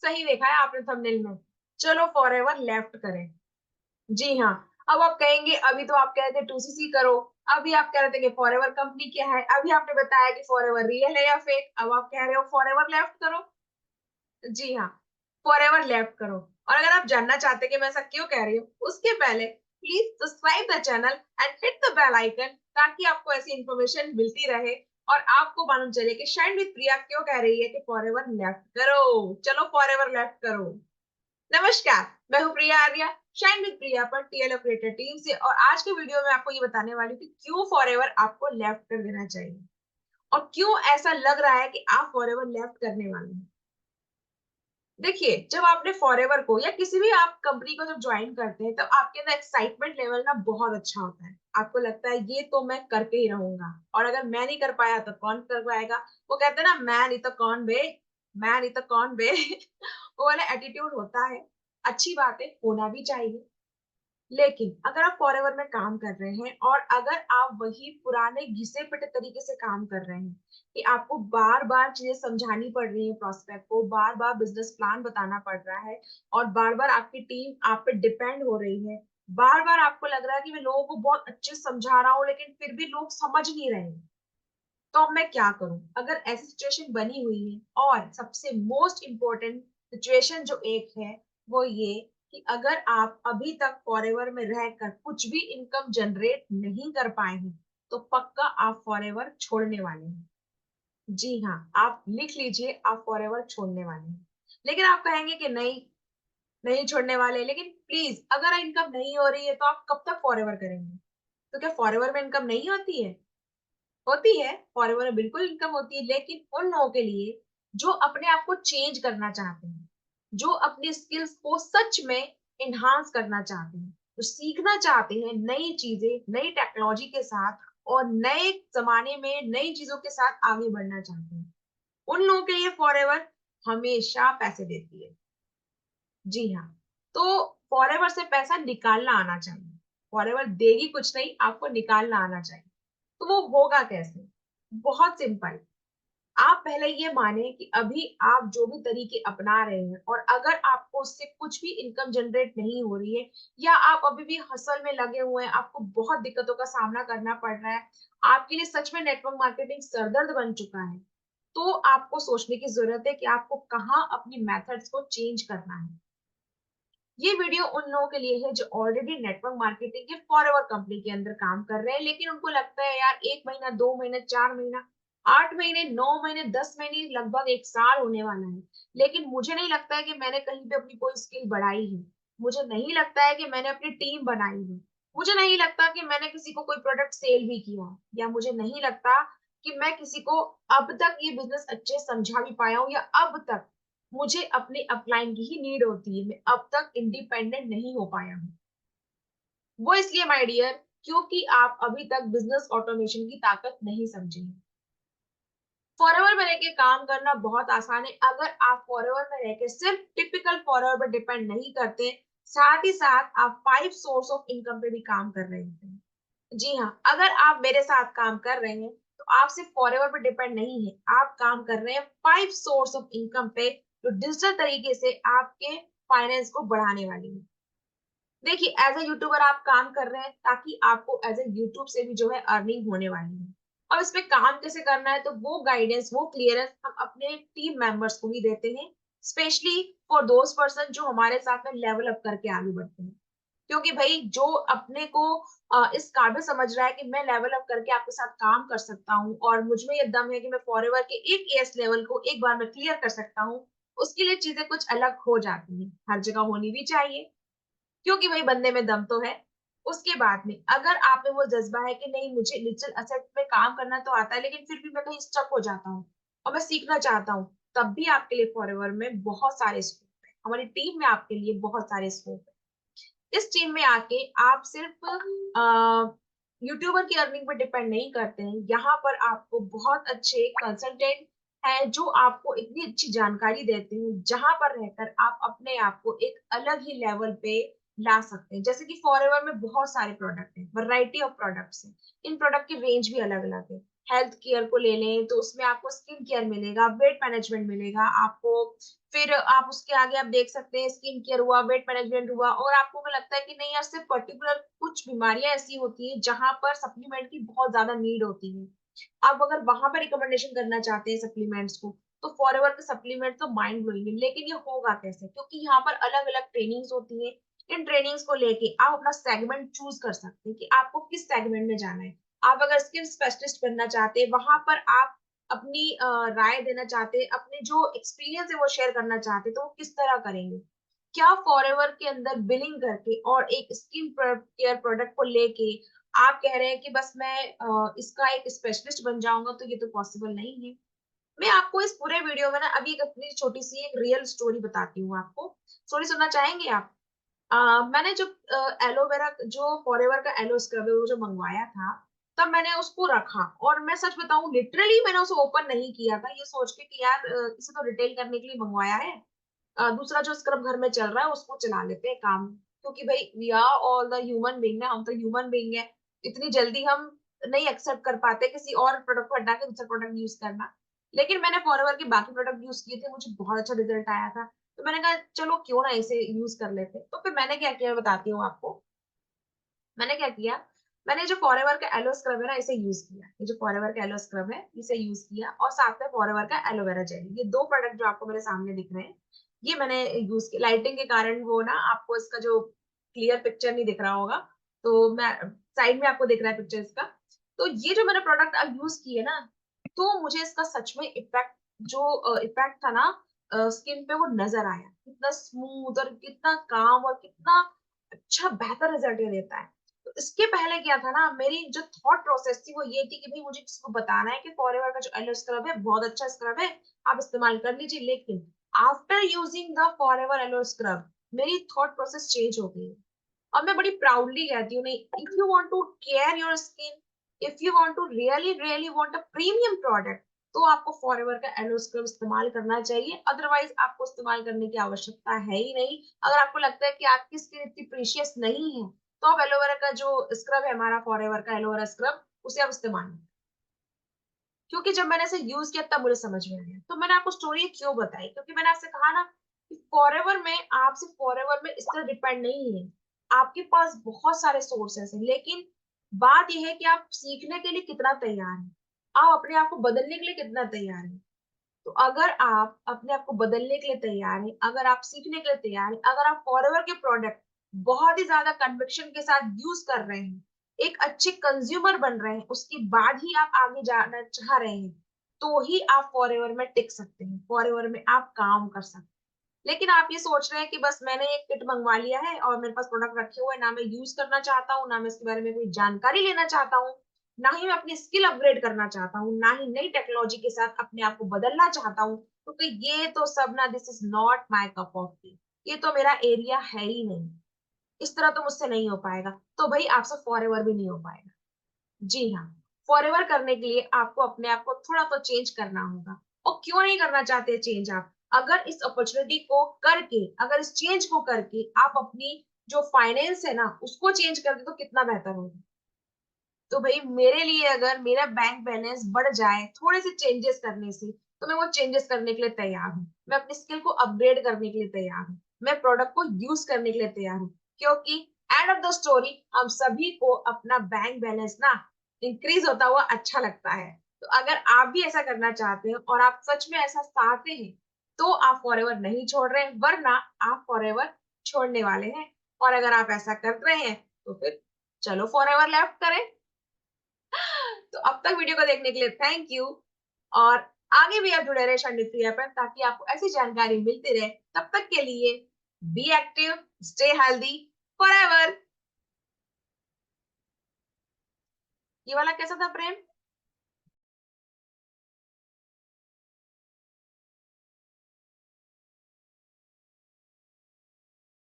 कहीं देखा है आपने थंबनेल में? चलो फॉरएवर लेफ्ट करें। जी हाँ। अब आप कहेंगे अभी तो आप कह रहे थे 2CC करो, अभी आप कह रहे थे कि फॉरएवर कंपनी क्या है, अभी आपने बताया कि फॉरएवर रियल है या फेक, अब आप कह रहे हो फॉरएवर लेफ्ट करो। जी हाँ, फॉरएवर लेफ्ट करो। और अगर आप जानना चाहते हैं कि मैं ऐसा क्यों कह रही हूँ, उसके पहले please subscribe the channel and hit the bell icon, ताकि आपको ऐसी इंफॉर्मेशन मिलती रहे और आपको मालूम चले कि शाइन विद प्रिया क्यों कह रही है कि फॉरएवर लेफ्ट करो। चलो फॉरएवर लेफ्ट करो। नमस्कार, मैं हूँ प्रिया आर्या, शाइन विद प्रिया पर टीएलओ क्रिएटर टीम से, और आज के वीडियो में आपको ये बताने वाली हूँ कि क्यों फॉरएवर आपको लेफ्ट कर देना चाहिए और क्यों ऐसा लग रहा है कि आप फॉरएवर लेफ्ट करने वाले हैं। देखिए, जब आपने फॉरएवर को या किसी भी आप कंपनी को जब ज्वाइन करते हैं, तब आपके अंदर एक्साइटमेंट लेवल ना बहुत अच्छा होता है। आपको लगता है ये तो मैं करके ही रहूंगा, और अगर मैं नहीं कर पाया तो कौन कर पाएगा। वो कहते हैं ना, मैं नहीं तो कौन बे, मैं नहीं तो कौन बे। वो वाला एटीट्यूड होता है। अच्छी बात है, होना भी चाहिए। लेकिन अगर आप फॉरएवर में काम कर रहे हैं और अगर आप वही पुराने घिसे पिटे तरीके से काम कर रहे हैं कि आपको बार बार चीजें समझानी पड़ रही है, प्रोस्पेक्ट को बार बार बिजनेस प्लान बताना पड़ रहा है, और बार बार आपकी टीम आप पे डिपेंड हो रही है, बार बार आपको लग रहा है कि मैं लोगों को बहुत अच्छे से समझा रहा हूँ लेकिन फिर भी लोग समझ नहीं रहे हैं, तो अब मैं क्या करूं। अगर ऐसी सिचुएशन बनी हुई है, और सबसे मोस्ट इम्पोर्टेंट सिचुएशन जो एक है, वो ये कि अगर आप अभी तक फॉरएवर में रहकर कुछ भी इनकम जनरेट नहीं कर पाए हैं, तो पक्का आप फॉरएवर छोड़ने वाले हैं। जी हाँ, आप लिख लीजिए, आप फॉरएवर छोड़ने वाले हैं। लेकिन आप कहेंगे कि नहीं, नहीं छोड़ने वाले, लेकिन प्लीज अगर इनकम नहीं हो रही है तो आप कब तक फॉरएवर करेंगे? तो क्या फॉरएवर में इनकम नहीं होती है? होती है, फॉरएवर में बिल्कुल इनकम होती है, लेकिन उन लोगों के लिए जो अपने आप को चेंज करना चाहते हैं, जो अपनी स्किल्स को सच में एनहांस करना चाहते हैं, जो सीखना चाहते हैं नई चीजें, नई टेक्नोलॉजी के साथ, और नए जमाने में नई चीजों के साथ आगे बढ़ना चाहते हैं, उन लोगों के लिए फॉरएवर हमेशा पैसे देती है। जी हाँ, तो फॉरएवर से पैसा निकालना आना चाहिए। फॉरएवर देगी कुछ नहीं, आपको निकालना आना चाहिए। तो वो होगा कैसे? बहुत सिंपल। आप पहले ये माने कि अभी आप जो भी तरीके अपना रहे हैं, और अगर आपको उससे कुछ भी इनकम जनरेट नहीं हो रही है, या आप अभी भी हसल में लगे हुए हैं, आपको बहुत दिक्कतों का सामना करना पड़ रहा है, आपके लिए सच में नेटवर्क मार्केटिंग सरदर्द बन चुका है, तो आपको सोचने की जरूरत है कि आपको कहाँ अपनी मेथड्स को चेंज करना है। ये वीडियो उन लोगों के लिए है जो ऑलरेडी नेटवर्क मार्केटिंग के फॉरएवर कंपनी के अंदर काम कर रहे हैं, लेकिन उनको लगता है यार 1 महीना, 2 महीना, 4 महीना, 8 महीने, 9 महीने, 10 महीने, लगभग 1 साल होने वाला है, लेकिन मुझे नहीं लगता है कि मैंने कहीं पे अपनी कोई स्किल बढ़ाई है। मुझे नहीं लगता है कि मैंने अपनी टीम बनाई है। मुझे नहीं लगता कि मैंने किसी को कोई प्रोडक्ट सेल भी किया है, या मुझे नहीं लगता कि मैं किसी को अब तक ये बिजनेस अच्छे से समझा भी पाया हूँ, या अब तक मुझे अपने अपलाइन की ही नीड होती है, मैं अब तक इंडिपेंडेंट नहीं हो पाया हूँ। वो इसलिए माय डियर, क्योंकि आप अभी तक बिजनेस ऑटोमेशन की ताकत नहीं समझे हैं। फॉरएवर में रह के काम करना बहुत आसान है, अगर आप फॉरएवर में रह के सिर्फ टिपिकल फॉरएवर पर डिपेंड नहीं करते, साथ ही साथ आप 5 सोर्स ऑफ इनकम पे भी काम कर रहे होते हैं। जी हाँ, अगर आप मेरे साथ काम कर रहे हैं, तो आप सिर्फ फॉरएवर पे डिपेंड नहीं है, आप काम कर रहे हैं 5 सोर्स ऑफ इनकम पे, जो डिजिटल तरीके से आपके फाइनेंस को बढ़ाने वाली है। देखिए, एज ए यूट्यूबर आप काम कर रहे हैं ताकि आपको एज ए यूट्यूब से भी जो है अर्निंग होने वाली है। और इसमें काम कैसे करना है, तो वो गाइडेंस, वो क्लियरेंस हम अपने टीम मेंबर्स को ही देते हैं, स्पेशली फॉर दोज पर्सन जो हमारे साथ में लेवल अप करके आगे बढ़ते हैं। क्योंकि भाई जो अपने को इस काबिल समझ रहा है कि मैं लेवल अप करके आपके साथ काम कर सकता हूँ, और मुझ में ये दम है कि मैं फॉरएवर के एक एएस लेवल को एक बार में क्लियर कर सकता हूँ, उसके लिए चीजें कुछ अलग हो जाती हैं। हर जगह होनी भी चाहिए, क्योंकि भाई बंदे में दम तो है। उसके बाद में अगर आप में वो जज्बा है कि नहीं, मुझे डिजिटल असेट में काम करना तो आता है, लेकिन फिर भी मैं कहीं स्टक हो जाता हूँ और मैं सीखना चाहता हूँ, तब भी आपके लिए फॉरएवर में बहुत सारे स्कोप है, हमारी टीम में आपके लिए बहुत सारे स्कोप है। इस टीम में आके आप सिर्फ यूट्यूबर की अर्निंग पर डिपेंड नहीं करते हैं, यहाँ पर आपको बहुत अच्छे कंसल्टेंट हैं जो आपको इतनी अच्छी जानकारी देते हैं, जहां पर रहकर आप अपने आप को एक अलग ही लेवल पे ला सकते हैं। जैसे कि फॉरएवर में बहुत सारे प्रोडक्ट हैं, वैरायटी ऑफ प्रोडक्ट्स हैं, इन प्रोडक्ट की रेंज भी अलग अलग है। हेल्थ केयर को ले लें तो उसमें आपको स्किन केयर मिलेगा, वेट मैनेजमेंट मिलेगा आपको। फिर आप उसके आगे आप देख सकते हैं स्किन केयर हुआ, वेट मैनेजमेंट हुआ, और आपको को लगता है कि नहीं यार सिर्फ पर्टिकुलर कुछ बीमारियां ऐसी होती हैं जहां पर सप्लीमेंट की बहुत ज्यादा नीड होती है। आप अगर वहां पर रिकमेंडेशन करना चाहते हैं सप्लीमेंट्स को, तो फॉरएवर के सप्लीमेंट तो माइंड ब्लोइंग है, लेकिन ये होगा कैसे? क्योंकि यहाँ पर अलग अलग ट्रेनिंग्स होती है। इन ट्रेनिंग्स को लेके आप अपना सेगमेंट चूज कर सकते हैं कि आपको किस सेगमेंट में जाना है। आप अगर स्किन स्पेशलिस्ट बनना चाहते हैं, वहां पर आप अपनी राय देना चाहते हैं, अपने जो एक्सपीरियंस है वो शेयर करना चाहते हैं, तो वो किस तरह करेंगे? क्या फॉरएवर के अंदर बिलिंग करके और एक स्किन केयर प्रोडक्ट को लेके आप कह रहे हैं कि बस मैं इसका एक स्पेशलिस्ट बन जाऊंगा? तो ये तो पॉसिबल नहीं है। मैं आपको इस पूरे वीडियो में ना अभी एक अपनी छोटी सी एक रियल स्टोरी बताती हूँ आपको। स्टोरी सुनना चाहेंगे आप? मैंने जो एलोवेरा जो फॉरएवर का एलो स्क्रब है वो जो मंगवाया था, तब मैंने उसको रखा, और मैं सच बताऊं लिटरली मैंने उसे ओपन नहीं किया था, ये सोच के कि यार इसे तो रिटेल करने के लिए मंगवाया है, दूसरा जो स्क्रब घर में चल रहा है उसको चला लेते हैं काम। क्योंकि भाई we are all the human being ना, हम तो ह्यूमन बीइंग है, इतनी जल्दी हम नहीं एक्सेप्ट कर पाते किसी और प्रोडक्ट को हटा के दूसरा प्रोडक्ट यूज करना। लेकिन मैंने फॉरएवर के बाकी प्रोडक्ट यूज किए थे, मुझे बहुत अच्छा रिजल्ट आया था, तो मैंने कहा चलो क्यों ना इसे यूज कर लेते। तो फिर मैंने क्या किया बताती हूँ आपको। मैंने क्या किया, मैंने जो फॉरएवर का एलो स्क्रब है ना इसे यूज किया, ये जो फॉरएवर का एलो स्क्रब है इसे यूज किया, और साथ में फॉरएवर का एलोवेरा जेल, ये दो प्रोडक्ट जो आपको मेरे सामने दिख रहे हैं ये मैंने यूज किया। लाइटिंग के कारण वो ना आपको इसका जो क्लियर पिक्चर नहीं दिख रहा होगा, तो मैं साइड में आपको दिख रहा है पिक्चर इसका। तो ये जो मैंने प्रोडक्ट अब यूज किए ना, तो मुझे इसका सच में इफेक्ट, जो इफेक्ट था ना स्किन पे, वो नजर आया। कितना स्मूथ और कितना काम और कितना अच्छा बेहतर रिजल्ट ये देता है। तो इसके पहले क्या था ना, मेरी जो थॉट प्रोसेस थी वो ये थी कि भाई मुझे किसी को बताना है कि फॉरएवर का जो एलो स्क्रब है बहुत अच्छा स्क्रब है, आप इस्तेमाल कर लीजिए। लेकिन after using the Forever aloe scrub मेरी थॉट प्रोसेस चेंज हो गई, और मैं बड़ी प्राउडली कहती हूँ, नहीं, if you want to care your skin, if you want to really really want a premium product, तो आपको फॉरएवर का एलो स्क्रब इस्तेमाल करना चाहिए, अदरवाइज आपको इस्तेमाल करने की आवश्यकता है ही नहीं। अगर आपको लगता है कि आपकी स्किन इतनी प्रीशियस नहीं है, तो आप एलोवेरा का जो स्क्रब है हमारा फॉरएवर का एलोवेरा स्क्रब, उसे आप इस्तेमाल करें। क्योंकि जब मैंने इसे यूज किया तब मुझे समझ में आया। तो मैंने आपको स्टोरी क्यों बताई, क्योंकि मैंने आपसे कहा ना कि फॉरएवर में आप सिर्फ फॉरएवर में इस तरह डिपेंड नहीं है, आपके पास बहुत सारे सोर्सेस हैं, लेकिन बात यह है कि आप सीखने के लिए कितना तैयार हैं, आप अपने आप को बदलने के लिए कितना तैयार हैं। तो अगर आप अपने आप को बदलने के लिए तैयार हैं, अगर आप सीखने के लिए तैयार हैं, अगर आप फॉरएवर के प्रोडक्ट बहुत ही ज्यादा कन्विक्शन के साथ यूज कर रहे हैं, एक अच्छे कंज्यूमर बन रहे हैं, उसके बाद ही आप आगे जाना चाह रहे हैं, तो ही आप फॉरएवर में टिक सकते हैं, फॉरएवर में आप काम कर सकते हैं। लेकिन आप ये सोच रहे हैं कि बस मैंने एक किट मंगवा लिया है और मेरे पास प्रोडक्ट रखे हुए हैं, ना मैं यूज करना चाहता हूँ, ना मैं इसके बारे में कोई जानकारी लेना चाहता हूँ, ना ही मैं अपनी स्किल अपग्रेड करना चाहता हूँ, ना ही नई टेक्नोलॉजी के साथ अपने आप को बदलना चाहता हूँ, तो ये तो सब ना, this is not my cup of T, ये तो मेरा एरिया है ही नहीं, इस तरह तो मुझसे नहीं हो पाएगा, तो भाई आपसे फॉरएवर भी नहीं हो पाएगा। जी हाँ, फॉरएवर करने के लिए आपको अपने आप को थोड़ा तो चेंज करना होगा। और क्यों नहीं करना चाहते चेंज आप? अगर इस अपॉर्चुनिटी को करके, अगर इस चेंज को करके आप अपनी जो फाइनेंस है ना उसको चेंज कर दे, तो कितना बेहतर होगा। तो भाई मेरे लिए अगर मेरा बैंक बैलेंस बढ़ जाए थोड़े से चेंजेस करने से, तो मैं वो चेंजेस करने के लिए तैयार हूँ, मैं अपनी स्किल को अपग्रेड करने के लिए तैयार हूँ, मैं प्रोडक्ट को यूज करने के लिए तैयार हूँ, क्योंकि एंड ऑफ द स्टोरी हम सभी को अपना बैंक बैलेंस ना इंक्रीज होता हुआ अच्छा लगता है। तो अगर आप भी ऐसा करना चाहते हैं और आप सच में ऐसा चाहते हैं, तो आप फॉरएवर नहीं छोड़ रहे हैं, वरना आप फॉरएवर छोड़ने वाले हैं। और अगर आप ऐसा कर रहे हैं, तो फिर चलो फॉरएवर लेफ्ट करें। तो अब तक वीडियो को देखने के लिए थैंक यू, और आगे भी आप जुड़े रहे शांडित्री ऐप पर, ताकि आपको ऐसी जानकारी मिलती रहे। तब तक के लिए be active, stay healthy forever. ये वाला कैसा था प्रेम?